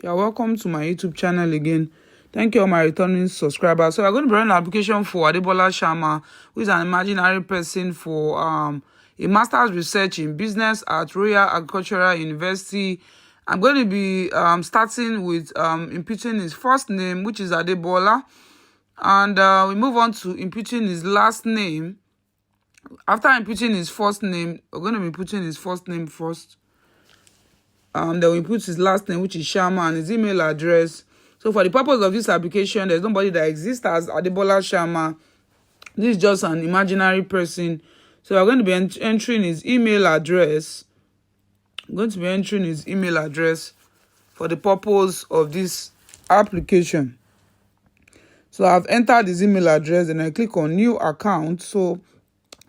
You're welcome to my YouTube channel again. Thank you all my returning subscribers. So we're going to be running an application for Adebola Sharma, who is an imaginary person for a master's research in business at Royal Agricultural University. I'm going to be starting with imputing his first name, which is Adebola, and we move on to imputing his last name. After imputing his first name, we're going to be putting his first name first. Then we put his last name, which is Sharma, and his email address. So for the purpose of this application, there's nobody that exists as Adebola Sharma. This is just an imaginary person. So we're going to be entering his email address. I'm going to be entering his email address for the purpose of this application. So I've entered his email address and I click on new account. So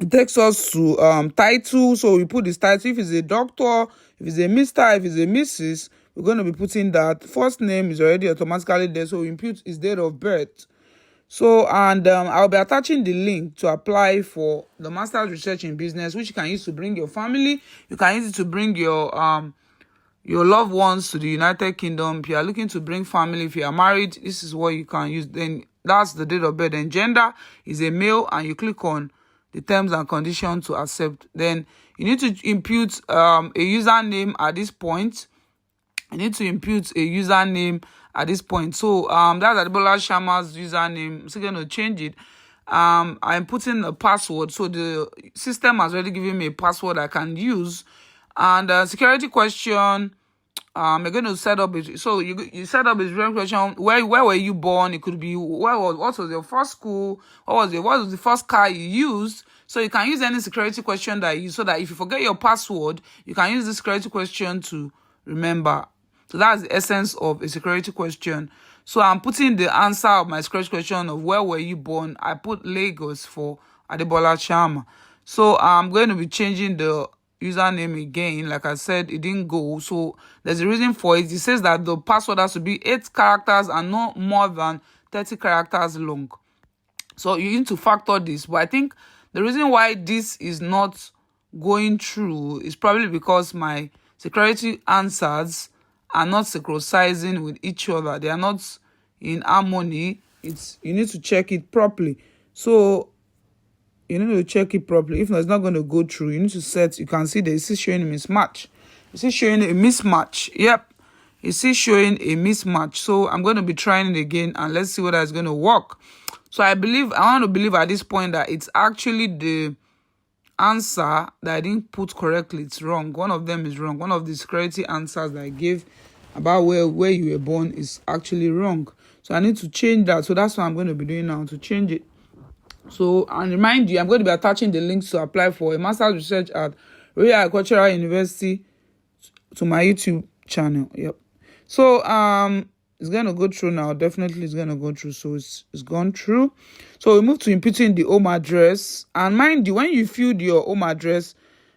it takes us to title. So we put this title. If it's a doctor, if it's a Mr., if it's a Mrs., we're going to be putting that. First name is already automatically there, so we input his date of birth. So, and I'll be attaching the link to apply for the Master's Research in Business, which you can use to bring your family. You can use it to bring your loved ones to the United Kingdom. If you are looking to bring family, if you are married, this is what you can use. Then that's the date of birth. Then gender is a male, and you click on the terms and conditions to accept. Then you need to impute a username at this point. You need to impute a username at this point. So that's Adebola Sharma's username. I'm still going to change it. I'm putting a password. So the system has already given me a password I can use. And security question, you're going to set up it. So you set up a question. Where were you born? It could be what was your first school? What was the first car you used? So you can use any security question that you use, so that if you forget your password, you can use the security question to remember. So that's the essence of a security question. So I'm putting the answer of my security question of where were you born. I put Lagos for Adebola Sharma. So I'm going to be changing the username again. Like I said, it didn't go. So there's a reason for it. It says that the password has to be 8 characters and not more than 30 characters long. So you need to factor this. But I think the reason why this is not going through is probably because my security answers are not synchronizing with each other. They are not in harmony. You need to check it properly. So you need to check it properly. If not, it's not going to go through. You need to set. You can see that it's showing a mismatch. It's showing a mismatch. Yep, it's showing a mismatch. So I'm going to be trying it again, and let's see whether it's going to work. So I want to believe at this point that it's actually the answer that I didn't put correctly. It's wrong. One of them is wrong. One of the security answers that I gave about where you were born is actually wrong. So I need to change that. So that's what I'm going to be doing now, to change it. So, and remind you, I'm going to be attaching the links to apply for a master's research at Royal Agricultural University to my YouTube channel. Yep. So it's going to go through now. Definitely it's going to go through. So it's gone through. So we move to inputting the home address. And mind you, when you filled your home address,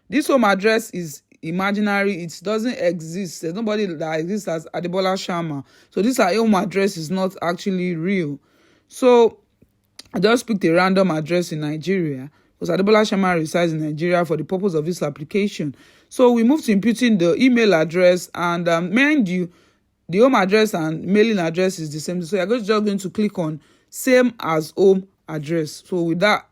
this home address is imaginary. It doesn't exist. There's nobody that exists as Adebola Sharma. So this home address is not actually real. So I just picked a random address in Nigeria because Adebola Sharma resides in Nigeria for the purpose of this application. So we move to imputing the email address, and mind you, the home address and mailing address is the same. So you're just going to click on same as home address. So with that,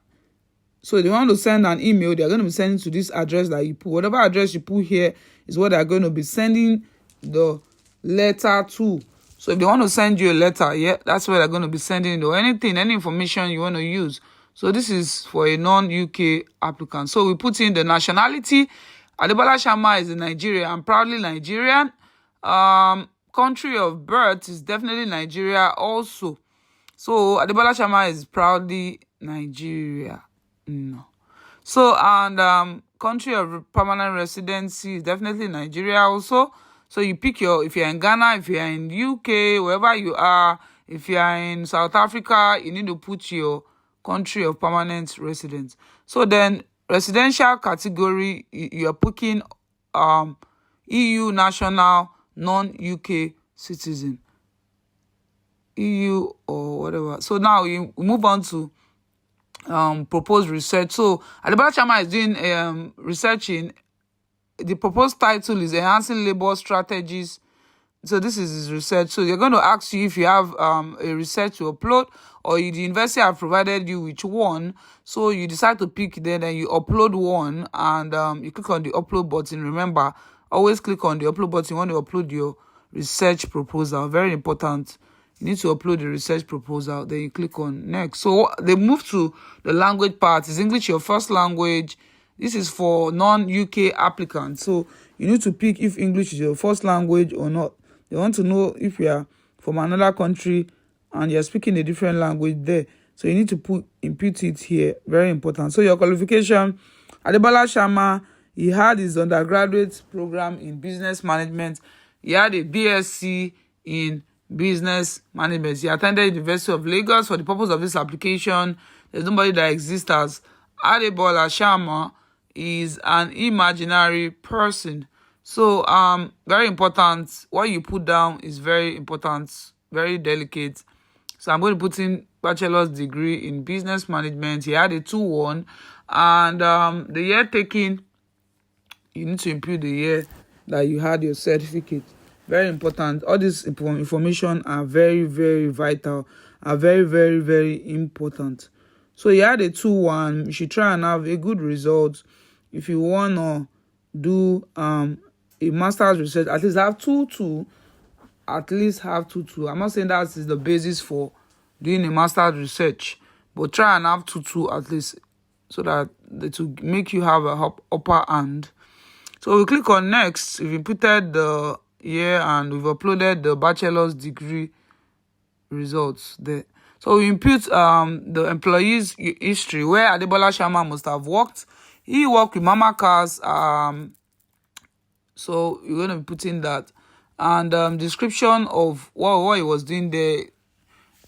so if they want to send an email, they're going to be sending to this address that you put. Whatever address you put here is what they're going to be sending the letter to. So if they want to send you a letter, yeah, that's where they're going to be sending it, or anything, any information you want to use. So this is for a non-UK applicant. So we put in the nationality. Adebola Sharma is in Nigeria. I'm proudly Nigerian. Country of birth is definitely Nigeria also. So Adebola Sharma is proudly Nigeria. No. So, and country of permanent residency is definitely Nigeria also. So you pick if you're in Ghana, if you're in UK, wherever you are, if you're in South Africa, you need to put your country of permanent residence. So then residential category, you're picking EU national, non-UK citizen. EU or whatever. So now we move on to proposed research. So Adebola Sharma is doing research in, the proposed title is Enhancing Labor Strategies So this is his research. So they're going to ask you if you have a research to upload, or the university have provided you with one. So you decide to pick then you upload one, and you click on the upload button. Remember, always click on the upload button when you upload your research proposal. Very important. You need to upload the research proposal. Then you click on next. So they move to the language part. Is English your first language? This is for non-UK applicants. So you need to pick if English is your first language or not. They want to know if you are from another country and you're speaking a different language there. So you need to input it here. Very important. So your qualification, Adebola Sharma, he had his undergraduate program in business management. He had a BSc in business management. He attended University of Lagos. For the purpose of this application, there's nobody that exists as Adebola Sharma is an imaginary person. So very important. What you put down is very important, very delicate. So I'm going to put in bachelor's degree in business management. He had a 2-1, and the year taken, you need to input the year that you had your certificate. Very important. All this information are very, very vital, are very, very, very important. So you had a 2-1. You should try and have a good result. If you want to do a master's research, at least have 2-2. At least have 2-2. I'm not saying that is the basis for doing a master's research, but try and have 2-2 at least, so that it will make you have a upper hand. So we click on next. We've inputted the year and we've uploaded the bachelor's degree results there. So we input the employee's history, where Adebola Sharma must have worked. He worked with Mama Cars. So you're going to be putting that. And description of what he was doing there.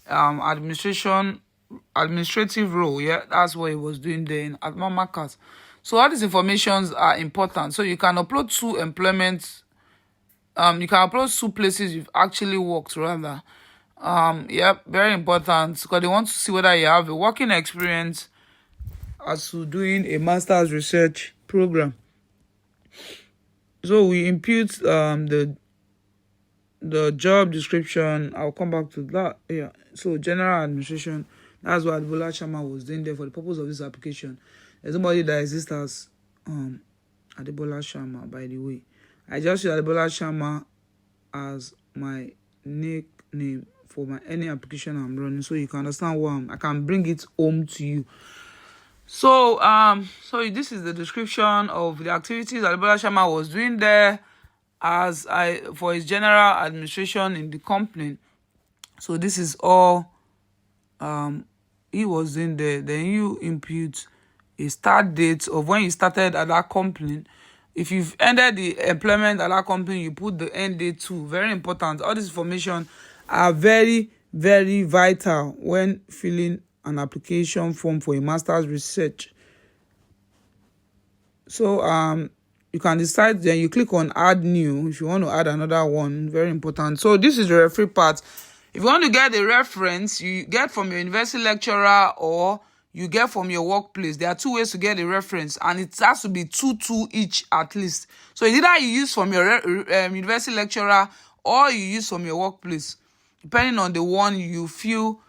Administrative role. Yeah, that's what he was doing there at Mama Cars. So all these informations are important. So you can upload 2 employments. You can upload 2 places you've actually worked, rather. Yeah, very important, because they want to see whether you have a working experience as to doing a master's research program. So we input the job description. I'll come back to that. Yeah. So general administration. That's what Adebola Sharma was doing there for the purpose of this application. There's somebody that exists as Adebola Sharma, by the way. I just use Adebola Sharma as my nickname for any application I'm running, so you can understand what I can bring it home to you. So so this is the description of the activities Adebola Sharma was doing there for his general administration in the company. So this is all he was doing there. Then you input a start date of when you started at that company. If you've ended the employment at that company, you put the end date too. Very important. All this information are very, very vital when filling an application form for a master's research. So you can decide, then you click on add new if you want to add another one. Very important. So this is the referee part. If you want to get a reference, you get from your university lecturer or you get from your workplace. There are 2 ways to get a reference, and it has to be 2 each at least. So it's either you use from your university lecturer or you use from your workplace, depending on the one you feel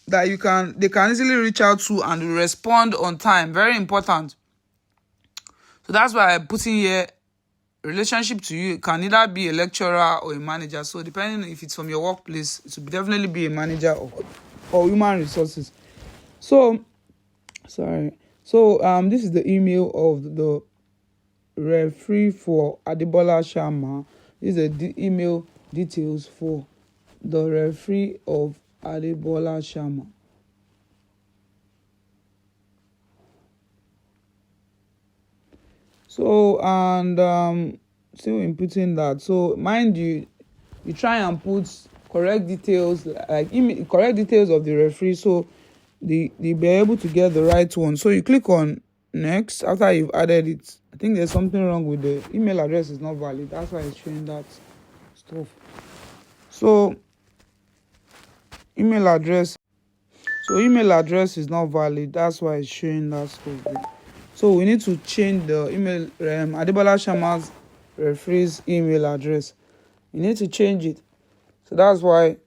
that they can easily reach out to and respond on time. Very important. So that's why I'm putting here relationship to you. It can either be a lecturer or a manager. So depending if it's from your workplace, it will definitely be a manager or human resources. So sorry. So this is the email of the referee for Adebola Sharma. These are the email details for the referee of Adebola Sharma. So and still inputting that. So mind you try and put correct details, like correct details of the referee, so they be able to get the right one. So you click on next after you've added it. I think there's something wrong with the email address is not valid. That's why it's showing that stuff. So email address is not valid. That's why it's showing that stuff there. So we need to change the email Adebola Sharma's referee's email address. You need to change it. So that's why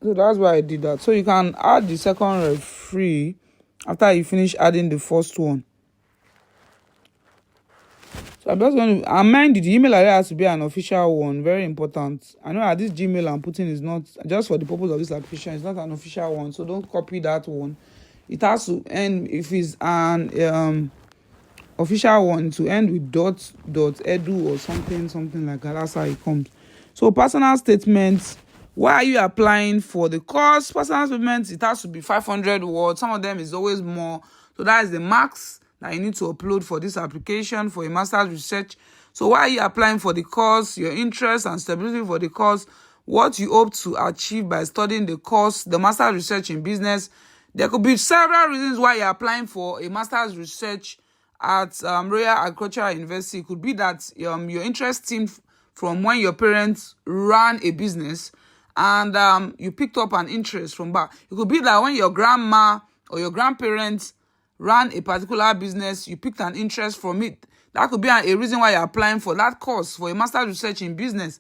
I did that. So you can add the second referee after you finish adding the first one. So I'm just going to amend the email address has to be an official one. Very important. I know that this Gmail I'm putting is not just for the purpose of this application. It's not an official one, so don't copy that one. It has to end, if it's an official one, to end with .edu or something like that. That's how it comes. So personal statements. Why are you applying for the course? Personal statements, it has to be 500 words. Some of them is always more. So that is the max that you need to upload for this application for a master's research. So why are you applying for the course? Your interest and stability for the course. What you hope to achieve by studying the course, the master's research in business. There could be several reasons why you're applying for a master's research at Royal Agricultural University. It could be that your interest stemmed from when your parents ran a business and you picked up an interest from that. It could be that when your grandma or your grandparents ran a particular business, you picked an interest from it. That could be a reason why you're applying for that course for a master's research in business.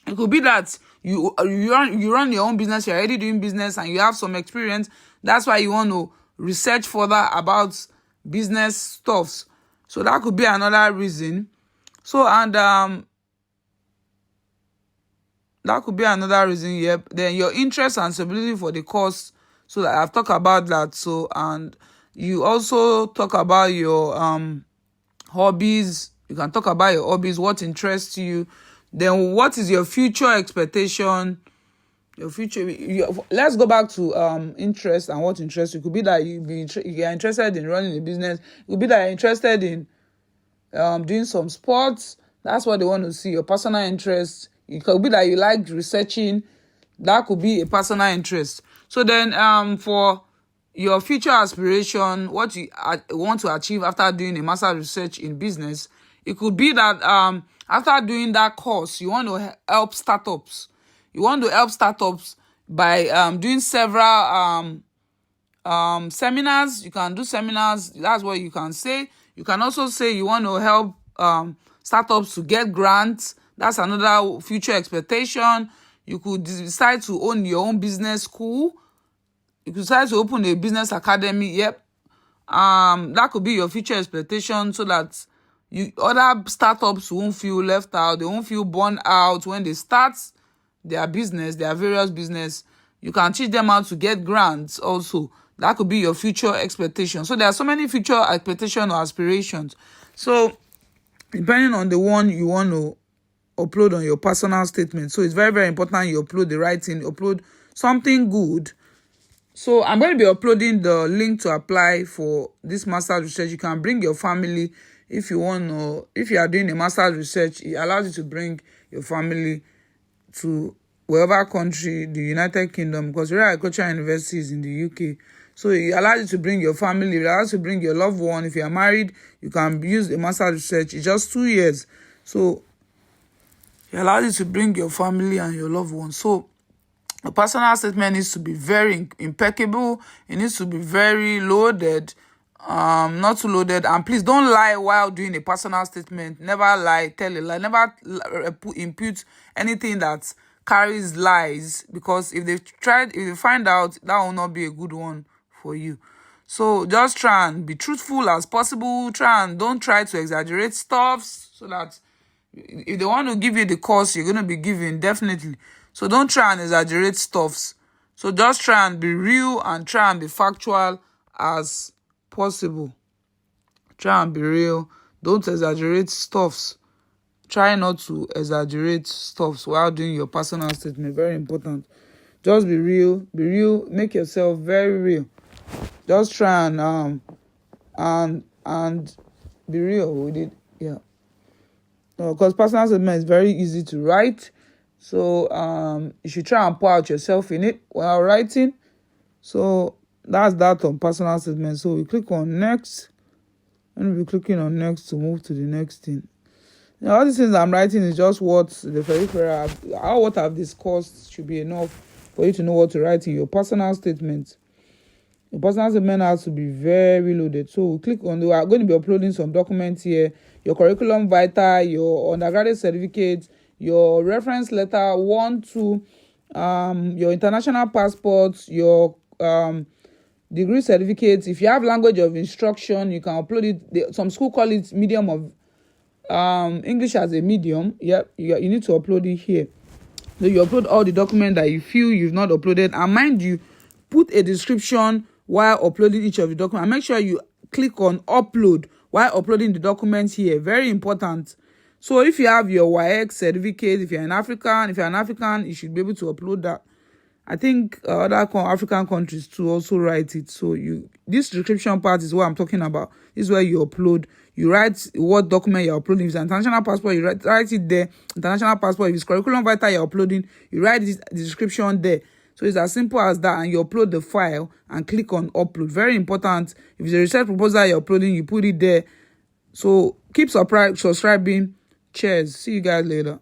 It could be that you run your own business, you're already doing business and you have some experience. That's why you want to research further about business stuffs. So that could be another reason. So that could be another reason. Yep. Then your interest and stability for the course. So that I've talked about that. So, and you also talk about your hobbies. You can talk about your hobbies, what interests you. Then what is your future expectation? Your future. Let's go back to interest and what interests you. It could be that you're interested in running a business. It could be that you're interested in doing some sports. That's what they want to see. Your personal interest. It could be that you like researching. That could be a personal interest. So then for your future aspiration, what you want to achieve after doing a master's research in business, it could be that after doing that course, you want to help startups. You want to help startups by doing several seminars. You can do seminars. That's what you can say. You can also say you want to help startups to get grants. That's another future expectation. You could decide to own your own business school. You could decide to open a business academy. Yep. That could be your future expectation, so that other startups won't feel left out. They won't feel burned out when they start their business, their various business. You can teach them how to get grants also. That could be your future expectation. So there are so many future expectations or aspirations. So depending on the one you want to upload on your personal statement. So it's very, very important you upload the right thing, upload something good. So I'm going to be uploading the link to apply for this master's research. You can bring your family if you want to. If you are doing a master's research, it allows you to bring your family to wherever country, the United Kingdom, because Royal Agricultural University is in the UK. So it allows you to bring your family, it allows you to bring your loved one. If you are married, you can use the master's research. It's just 2 years. So it allows you to bring your family and your loved one. So a personal statement needs to be very impeccable. It needs to be very loaded, not too loaded. And please don't lie while doing a personal statement. Never lie, tell a lie. Never impute anything that carries lies, because if they find out, that will not be a good one for you. So just try and be truthful as possible. Don't try to exaggerate stuff, so that if they want to give you the course, you're going to be given, definitely. So don't try and exaggerate stuffs. So just try and be real and try and be factual as possible. Try and be real. Don't exaggerate stuffs. Try not to exaggerate stuffs while doing your personal statement. Very important. Just be real. Be real. Make yourself very real. Just try and be real with it. Yeah. Because personal statement is very easy to write. So you should try and pour out yourself in it while writing. So that's that on personal statement. So we click on next. And we'll be clicking on next to move to the next thing. Now, all these things I'm writing is just what the peripheral, what I've discussed should be enough for you to know what to write in your personal statement. Your personal statement has to be very loaded. So we click on we are going to be uploading some documents here. your curriculum vitae, your undergraduate certificate, your reference letter 1, 2, your international passports, your degree certificates. If you have language of instruction, you can upload it. Some school call it medium of English as a medium. You need to upload it here. So you upload all the documents that you feel you've not uploaded, and mind you, put a description while uploading each of the documents, and make sure you click on upload while uploading the documents here. Very important. So if you have your WAEC certificate, if you're an African, you should be able to upload that. I think other African countries too also write it. So this description part is what I'm talking about. This is where you upload. You write what document you're uploading. If it's an international passport, you write it there. International passport. If it's curriculum vitae you're uploading, you write the description there. So it's as simple as that, and you upload the file and click on upload. Very important. If it's a research proposal you're uploading, you put it there. So keep subscribing. Cheers. See you guys later.